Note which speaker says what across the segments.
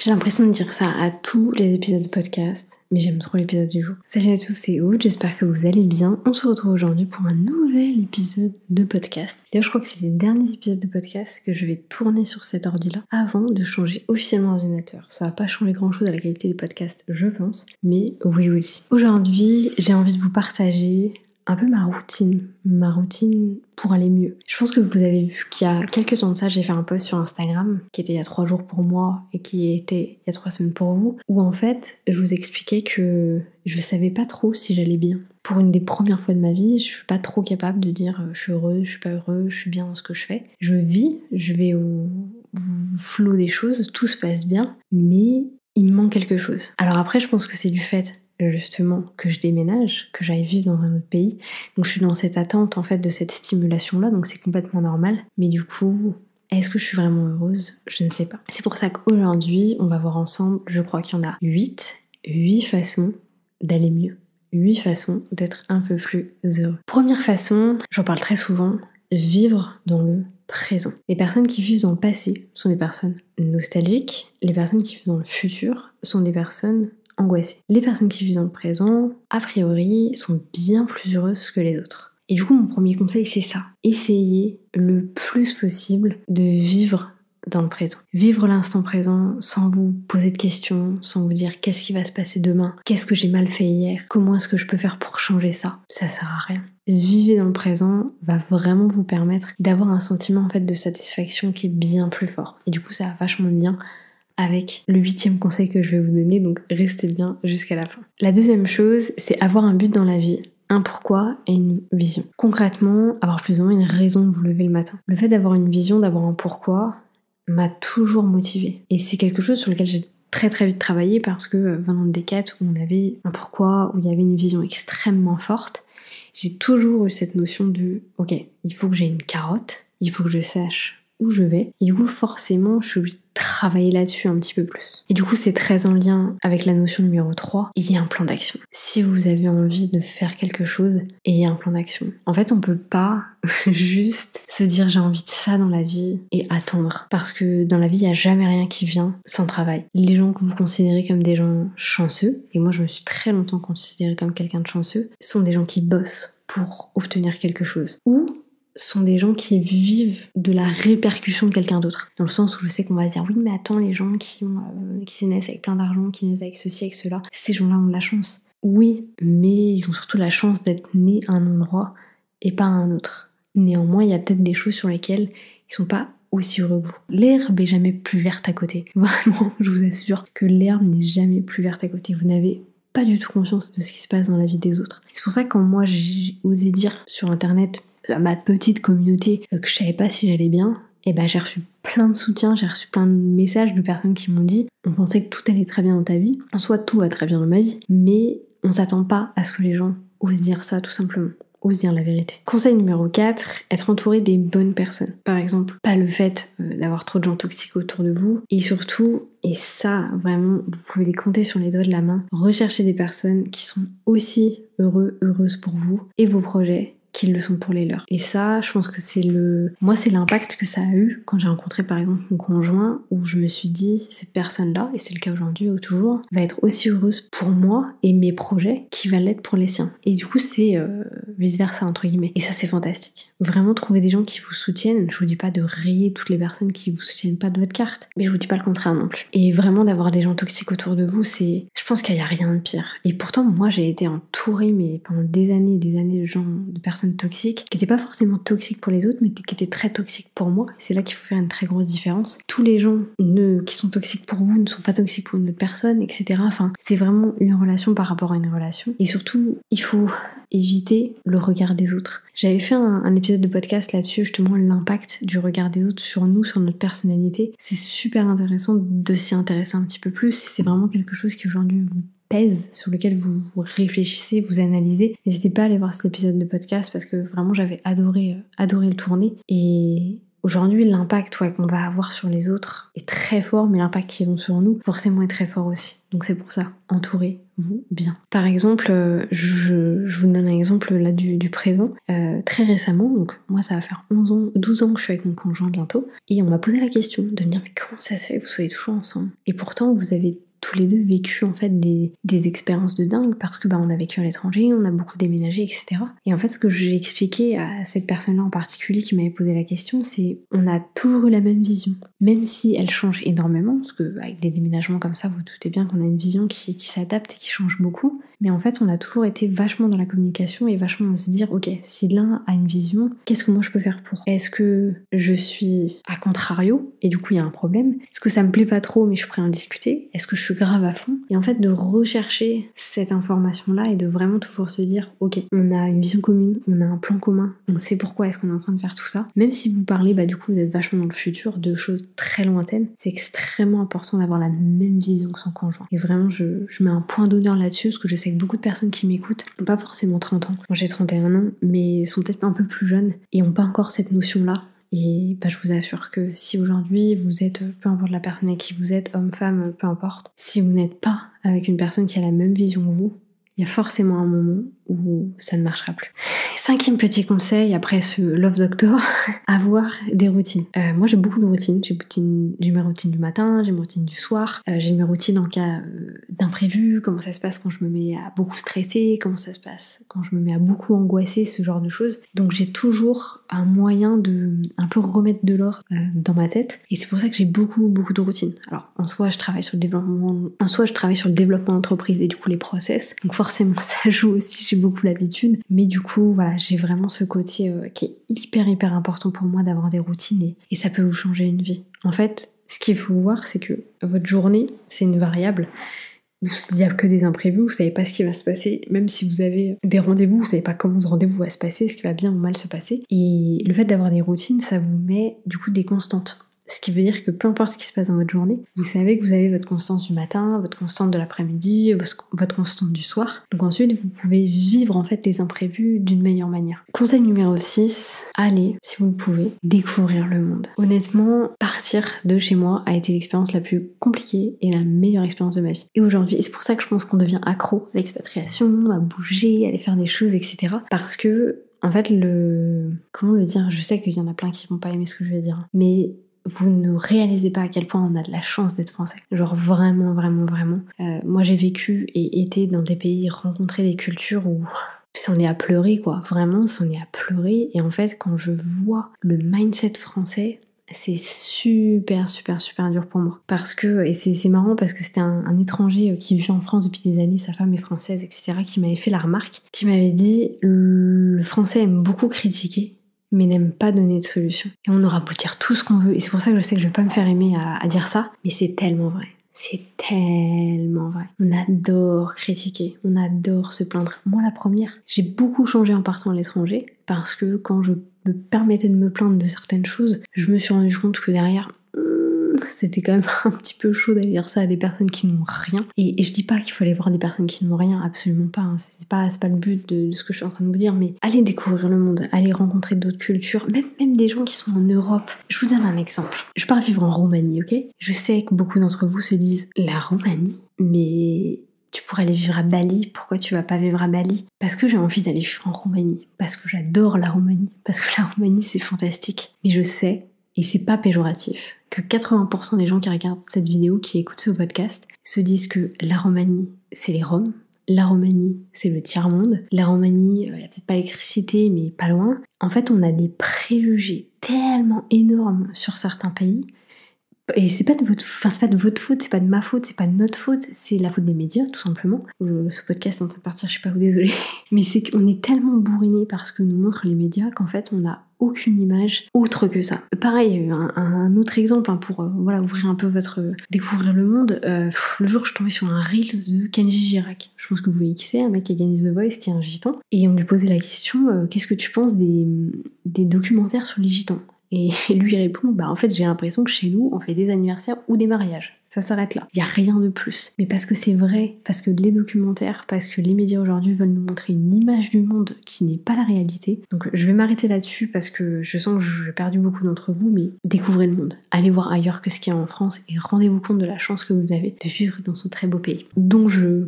Speaker 1: J'ai l'impression de dire ça à tous les épisodes de podcast, mais j'aime trop l'épisode du jour. Salut à tous, c'est Aude, j'espère que vous allez bien. On se retrouve aujourd'hui pour un nouvel épisode de podcast. D'ailleurs, je crois que c'est les derniers épisodes de podcast que je vais tourner sur cet ordi-là avant de changer officiellement d'ordinateur. Ça va pas changer grand-chose à la qualité des podcasts, je pense, mais oui aussi. Aujourd'hui, j'ai envie de vous partager un peu ma routine pour aller mieux. Je pense que vous avez vu qu'il y a quelques temps de ça, j'ai fait un post sur Instagram qui était il y a 3 jours pour moi et qui était il y a 3 semaines pour vous, où en fait je vous expliquais que je savais pas trop si j'allais bien. Pour une des premières fois de ma vie, je suis pas trop capable de dire je suis heureuse, je suis pas heureuse, je suis bien dans ce que je fais. Je vis, je vais au flot des choses, tout se passe bien, mais il me manque quelque chose. Alors après, je pense que c'est du fait justement que je déménage, que j'aille vivre dans un autre pays. Donc je suis dans cette attente en fait de cette stimulation-là, donc c'est complètement normal. Mais du coup, est-ce que je suis vraiment heureuse ? Je ne sais pas. C'est pour ça qu'aujourd'hui, on va voir ensemble, je crois qu'il y en a 8 façons d'aller mieux. 8 façons d'être un peu plus heureux. Première façon, j'en parle très souvent, vivre dans le présent. Les personnes qui vivent dans le passé sont des personnes nostalgiques. Les personnes qui vivent dans le futur sont des personnes angoissées. Les personnes qui vivent dans le présent, a priori, sont bien plus heureuses que les autres. Et du coup, mon premier conseil, c'est ça. Essayez le plus possible de vivre dans le présent. Vivre l'instant présent sans vous poser de questions, sans vous dire qu'est-ce qui va se passer demain, qu'est-ce que j'ai mal fait hier, comment est-ce que je peux faire pour changer ça. Ça sert à rien. Vivre dans le présent va vraiment vous permettre d'avoir un sentiment en fait de satisfaction qui est bien plus fort. Et du coup, ça a vachement de lien avec le 8e conseil que je vais vous donner, donc restez bien jusqu'à la fin. La deuxième chose, c'est avoir un but dans la vie, un pourquoi et une vision. Concrètement, avoir plus ou moins une raison de vous lever le matin. Le fait d'avoir une vision, d'avoir un pourquoi, m'a toujours motivée. Et c'est quelque chose sur lequel j'ai très très vite travaillé parce que venant de Decat où on avait un pourquoi, où il y avait une vision extrêmement forte, j'ai toujours eu cette notion de ok, il faut que j'ai une carotte, il faut que je sache où je vais, et du coup forcément je suis obligée de travailler là-dessus un petit peu plus. Et du coup c'est très en lien avec la notion numéro 3, il y a un plan d'action. Si vous avez envie de faire quelque chose, il y a un plan d'action. En fait on peut pas juste se dire j'ai envie de ça dans la vie et attendre. Parce que dans la vie il n'y a jamais rien qui vient sans travail. Les gens que vous considérez comme des gens chanceux, et moi je me suis très longtemps considérée comme quelqu'un de chanceux, sont des gens qui bossent pour obtenir quelque chose. Ou sont des gens qui vivent de la répercussion de quelqu'un d'autre. Dans le sens où je sais qu'on va se dire oui mais attends, les gens qui naissent avec plein d'argent, qui naissent avec ceci, avec cela, ces gens-là ont de la chance. Oui, mais ils ont surtout la chance d'être nés à un endroit et pas à un autre. Néanmoins, il y a peut-être des choses sur lesquelles ils sont pas aussi heureux que vous. L'herbe est jamais plus verte à côté. Vraiment, je vous assure que l'herbe n'est jamais plus verte à côté. Vous n'avez pas du tout conscience de ce qui se passe dans la vie des autres. C'est pour ça que quand moi j'ai osé dire sur internet à ma petite communauté que je savais pas si j'allais bien, et ben j'ai reçu plein de soutien, j'ai reçu plein de messages de personnes qui m'ont dit on pensait que tout allait très bien dans ta vie. En soi, tout va très bien dans ma vie, mais on s'attend pas à ce que les gens osent dire ça tout simplement. Osent dire la vérité. Conseil numéro 4, être entouré des bonnes personnes. Par exemple, pas le fait d'avoir trop de gens toxiques autour de vous. Et surtout, et ça vraiment, vous pouvez les compter sur les doigts de la main, recherchez des personnes qui sont aussi heureuses pour vous et vos projets qu'ils le sont pour les leurs. Et ça, je pense que c'est l'impact que ça a eu quand j'ai rencontré par exemple mon conjoint, où je me suis dit, cette personne-là, et c'est le cas aujourd'hui ou toujours, va être aussi heureuse pour moi et mes projets qu'il va l'être pour les siens. Et du coup, c'est vice-versa, entre guillemets. Et ça, c'est fantastique. Vraiment trouver des gens qui vous soutiennent. Je vous dis pas de rayer toutes les personnes qui vous soutiennent pas de votre carte, mais je vous dis pas le contraire non plus. Et vraiment d'avoir des gens toxiques autour de vous, je pense qu'il y a rien de pire. Et pourtant, moi, j'ai été entourée, mais pendant des années et des années de personnes toxiques, qui n'étaient pas forcément toxiques pour les autres, mais qui étaient très toxiques pour moi. C'est là qu'il faut faire une très grosse différence. Tous les gens qui sont toxiques pour vous ne sont pas toxiques pour une autre personne, etc. Enfin, c'est vraiment une relation par rapport à une relation. Et surtout, il faut éviter le regard des autres. J'avais fait un épisode de podcast là-dessus, justement, l'impact du regard des autres sur nous, sur notre personnalité. C'est super intéressant de s'y intéresser un petit peu plus. C'est vraiment quelque chose qui aujourd'hui vous pèse, sur lequel vous réfléchissez, vous analysez. N'hésitez pas à aller voir cet épisode de podcast parce que vraiment j'avais adoré le tourner. Et aujourd'hui, l'impact qu'on va avoir sur les autres est très fort, mais l'impact qu'ils ont sur nous, forcément, est très fort aussi. Donc c'est pour ça, entourez-vous bien. Par exemple, je vous donne un exemple là du présent. Très récemment, donc moi ça va faire 12 ans que je suis avec mon conjoint bientôt, et on m'a posé la question de me dire mais comment ça se fait que vous soyez toujours ensemble? Et pourtant vous avez tous les deux vécu en fait des expériences de dingue parce que on a vécu à l'étranger, on a beaucoup déménagé, etc. Et en fait ce que j'ai expliqué à cette personne-là en particulier qui m'avait posé la question, c'est on a toujours eu la même vision, même si elle change énormément, parce que avec des déménagements comme ça, vous doutez bien qu'on a une vision qui s'adapte et qui change beaucoup. Mais en fait, on a toujours été vachement dans la communication et vachement à se dire, ok, si l'un a une vision, qu'est-ce que moi je peux faire pour? Est-ce que je suis à contrario et du coup il y a un problème? Est-ce que ça me plaît pas trop mais je suis prêt à en discuter? Est-ce que je suis grave à fond? Et en fait, de rechercher cette information-là et de vraiment toujours se dire, ok, on a une vision commune, on a un plan commun, on sait pourquoi est-ce qu'on est en train de faire tout ça. Même si vous parlez, du coup, vous êtes vachement dans le futur, de choses très lointaines, c'est extrêmement important d'avoir la même vision que son conjoint. Et vraiment, je mets un point d'honneur là-dessus, parce que je sais que beaucoup de personnes qui m'écoutent n'ont pas forcément 30 ans. Moi j'ai 31 ans, mais sont peut-être un peu plus jeunes et n'ont pas encore cette notion-là. Et je vous assure que si aujourd'hui vous êtes, peu importe la personne avec qui vous êtes, homme, femme, peu importe, si vous n'êtes pas avec une personne qui a la même vision que vous, il y a forcément un moment où ça ne marchera plus. 5e petit conseil, après ce Love Doctor, avoir des routines. Moi j'ai beaucoup de routines. J'ai mes routines du matin, j'ai mes routines du soir, j'ai mes routines en cas d'imprévu, comment ça se passe quand je me mets à beaucoup stresser, comment ça se passe quand je me mets à beaucoup angoisser, ce genre de choses. Donc j'ai toujours un moyen de un peu remettre de l'ordre dans ma tête, et c'est pour ça que j'ai beaucoup de routines. Alors en soi je travaille sur le développement d'entreprise et du coup les process, donc forcément ça joue aussi, j'ai beaucoup l'habitude, mais du coup voilà, j'ai vraiment ce côté qui est hyper important pour moi d'avoir des routines, et ça peut vous changer une vie. En fait, ce qu'il faut voir, c'est que votre journée, c'est une variable. Il n'y a que des imprévus, vous savez pas ce qui va se passer. Même si vous avez des rendez-vous, vous savez pas comment ce rendez-vous va se passer, ce qui va bien ou mal se passer. Et le fait d'avoir des routines, ça vous met du coup des constantes. Ce qui veut dire que peu importe ce qui se passe dans votre journée, vous savez que vous avez votre constance du matin, votre constante de l'après-midi, votre constante du soir. Donc ensuite, vous pouvez vivre en fait les imprévus d'une meilleure manière. Conseil numéro 6, allez, si vous le pouvez, découvrir le monde. Honnêtement, partir de chez moi a été l'expérience la plus compliquée et la meilleure expérience de ma vie. Et aujourd'hui, et c'est pour ça que je pense qu'on devient accro à l'expatriation, à bouger, à aller faire des choses, etc. Parce que, en fait, comment le dire? Je sais qu'il y en a plein qui vont pas aimer ce que je vais dire, mais vous ne réalisez pas à quel point on a de la chance d'être français. Genre vraiment. Moi j'ai vécu et été dans des pays, rencontré des cultures où c'en est à pleurer quoi. Vraiment, c'en est à pleurer. Et en fait, quand je vois le mindset français, c'est super dur pour moi. Parce que, et c'est marrant parce que c'était un étranger qui vit en France depuis des années, sa femme est française, etc., qui m'avait fait la remarque, qui m'avait dit le français aime beaucoup critiquer, mais n'aime pas donner de solution. Et on aura beau dire tout ce qu'on veut, et c'est pour ça que je sais que je vais pas me faire aimer à dire ça, mais c'est tellement vrai. C'est tellement vrai. On adore critiquer, on adore se plaindre. Moi la première, j'ai beaucoup changé en partant à l'étranger, parce que quand je me permettais de me plaindre de certaines choses, je me suis rendu compte que derrière, c'était quand même un petit peu chaud d'aller dire ça à des personnes qui n'ont rien. Et je dis pas qu'il faut aller voir des personnes qui n'ont rien, absolument pas. Hein. C'est pas le but de ce que je suis en train de vous dire, mais allez découvrir le monde, allez rencontrer d'autres cultures, même des gens qui sont en Europe. Je vous donne un exemple. Je pars vivre en Roumanie, ok? Je sais que beaucoup d'entre vous se disent la Roumanie, mais tu pourrais aller vivre à Bali, pourquoi tu vas pas vivre à Bali? Parce que j'ai envie d'aller vivre en Roumanie, parce que j'adore la Roumanie, parce que la Roumanie c'est fantastique. Mais je sais, et c'est pas péjoratif, que 80% des gens qui regardent cette vidéo, qui écoutent ce podcast, se disent que la Roumanie, c'est les Roms, la Roumanie, c'est le tiers-monde, la Roumanie, il y a peut-être pas l'électricité, mais pas loin. En fait, on a des préjugés tellement énormes sur certains pays, et c'est pas de votre faute, c'est pas de ma faute, c'est pas de notre faute, c'est la faute des médias, tout simplement. Ce podcast est en train de partir, je suis pas où, désolée. Mais c'est qu'on est tellement bourriné par ce que nous montrent les médias qu'en fait, on a aucune image autre que ça. Pareil, un autre exemple pour ouvrir un peu découvrir le monde. Le jour, je suis tombée sur un Reels de Kenji Girac. Je pense que vous voyez qui c'est, un mec qui a gagné The Voice, qui est un gitan. Et on lui posait la question, qu'est-ce que tu penses des documentaires sur les gitans? Et lui répond, en fait j'ai l'impression que chez nous on fait des anniversaires ou des mariages. Ça s'arrête là. Il n'y a rien de plus. Mais parce que c'est vrai, parce que les documentaires, parce que les médias aujourd'hui veulent nous montrer une image du monde qui n'est pas la réalité. Donc je vais m'arrêter là-dessus parce que je sens que j'ai perdu beaucoup d'entre vous, mais découvrez le monde. Allez voir ailleurs que ce qu'il y a en France et rendez-vous compte de la chance que vous avez de vivre dans ce très beau pays.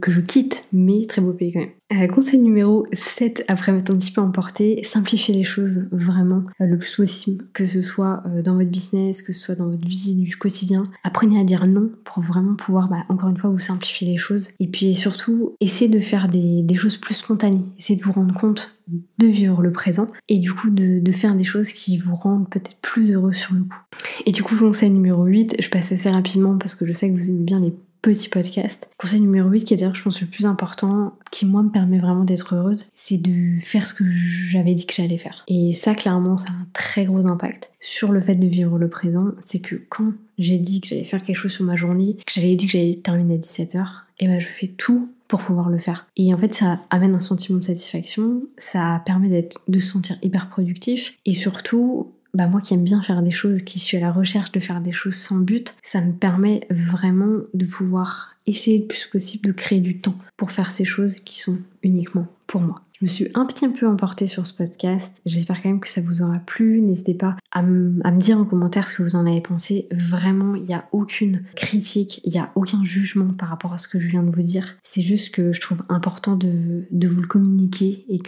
Speaker 1: Que je quitte, mais très beau pays quand même. Conseil numéro 7, après m'être un petit peu emporté, simplifiez les choses vraiment le plus possible, que ce soit dans votre business, que ce soit dans votre vie du quotidien. Apprenez à dire non pour vraiment pouvoir, encore une fois, vous simplifier les choses. Et puis surtout, essayez de faire des choses plus spontanées. Essayez de vous rendre compte de vivre le présent et du coup de faire des choses qui vous rendent peut-être plus heureux sur le coup. Et du coup, conseil numéro 8, je passe assez rapidement parce que je sais que vous aimez bien les petit podcast. Conseil numéro 8, qui est d'ailleurs je pense le plus important, qui moi me permet vraiment d'être heureuse, c'est de faire ce que j'avais dit que j'allais faire. Et ça clairement ça a un très gros impact sur le fait de vivre le présent. C'est que quand j'ai dit que j'allais faire quelque chose sur ma journée, que j'avais dit que j'allais terminer à 17h, et je fais tout pour pouvoir le faire. Et en fait ça amène un sentiment de satisfaction, ça permet de se sentir hyper productif et surtout moi qui aime bien faire des choses, qui suis à la recherche de faire des choses sans but, ça me permet vraiment de pouvoir essayer le plus possible de créer du temps pour faire ces choses qui sont uniquement pour moi. Je me suis un petit peu emportée sur ce podcast, j'espère quand même que ça vous aura plu, n'hésitez pas à me dire en commentaire ce que vous en avez pensé. Vraiment, il n'y a aucune critique, il n'y a aucun jugement par rapport à ce que je viens de vous dire, c'est juste que je trouve important de vous le communiquer et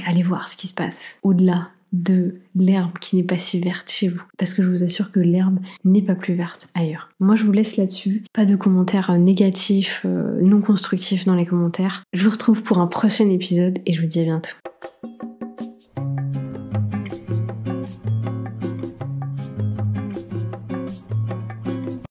Speaker 1: allez voir ce qui se passe au-delà de l'herbe qui n'est pas si verte chez vous, parce que je vous assure que l'herbe n'est pas plus verte ailleurs. Moi je vous laisse là-dessus, pas de commentaires négatifs, non constructifs dans les commentaires. Je vous retrouve pour un prochain épisode et je vous dis à bientôt.